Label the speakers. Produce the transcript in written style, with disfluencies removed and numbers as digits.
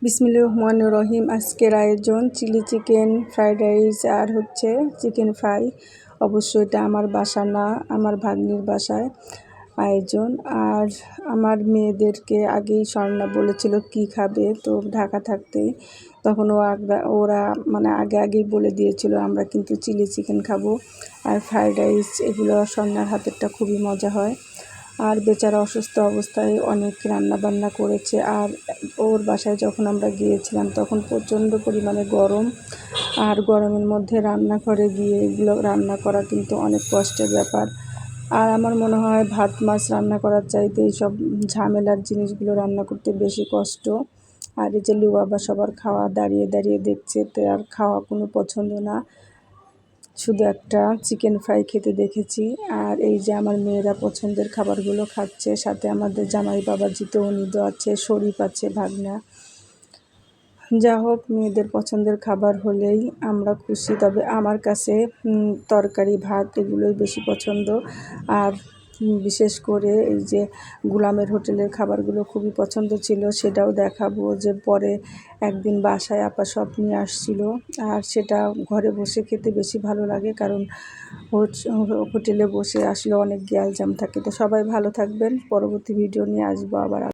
Speaker 1: বিসমিল্লাহির রহমানির রহিম। আজকের আয়োজন চিলি চিকেন, ফ্রাইড রাইস আর হচ্ছে চিকেন ফ্রাই। অবশ্য এটা আমার বাসা না, আমার ভাগ্নির বাসায় আয়োজন। আর আমার মেয়েদেরকে আগেই স্বর্ণা বলেছিল কি খাবে, তো ঢাকা থাকতেই তখন ওরা মানে আগেই বলে দিয়েছিল আমরা কিন্তু চিলি চিকেন খাবো আর ফ্রাইড রাইস। এগুলো স্বর্ণার হাতেরটা খুবই মজা হয়। আর বেচারা অসুস্থ অবস্থায় অনেক রান্না বান্না করেছে। আর ওর বাসায় যখন আমরা গিয়েছিলাম তখন প্রচণ্ড পরিমাণে গরম, আর গরমের মধ্যে রান্নাঘরে গিয়ে এগুলো রান্না করা কিন্তু অনেক কষ্টের ব্যাপার। আর আমার মনে হয় ভাত মাছ রান্না করার চাইতে এইসব ঝামেলার জিনিসগুলো রান্না করতে বেশি কষ্ট। আর এই যে বাবা সবার খাওয়া দাঁড়িয়ে দাঁড়িয়ে দেখছে, তো আর খাওয়া কোনো পছন্দ না, শুধু একটা চিকেন ফ্রাই খেতে দেখেছি। আর এই যে আমার মেয়েরা পছন্দের খাবারগুলো খাচ্ছে, সাথে আমাদের জামাই বাবাজি তো উনিদও আছে, শরীফ আছে, ভাগনা। যা হোক, মেয়েদের পছন্দের খাবার হলেই আমরা খুশি। তবে আমার কাছে তরকারি ভাত এগুলোই বেশি পছন্দ। আর বিশেষ করে এই যে গুলামের হোটেলের খাবারগুলো খুবই পছন্দ ছিল, সেটাও দেখাবো। যে পরে একদিন বাসায় আপা সব নিয়ে আসছিলো, আর সেটা ঘরে বসে খেতে বেশি ভালো লাগে, কারণ হোটেলে বসে আসলে অনেক গ্যালজাম থাকে। তো সবাই ভালো থাকবেন, পরবর্তী ভিডিও নিয়ে আসবো আবার।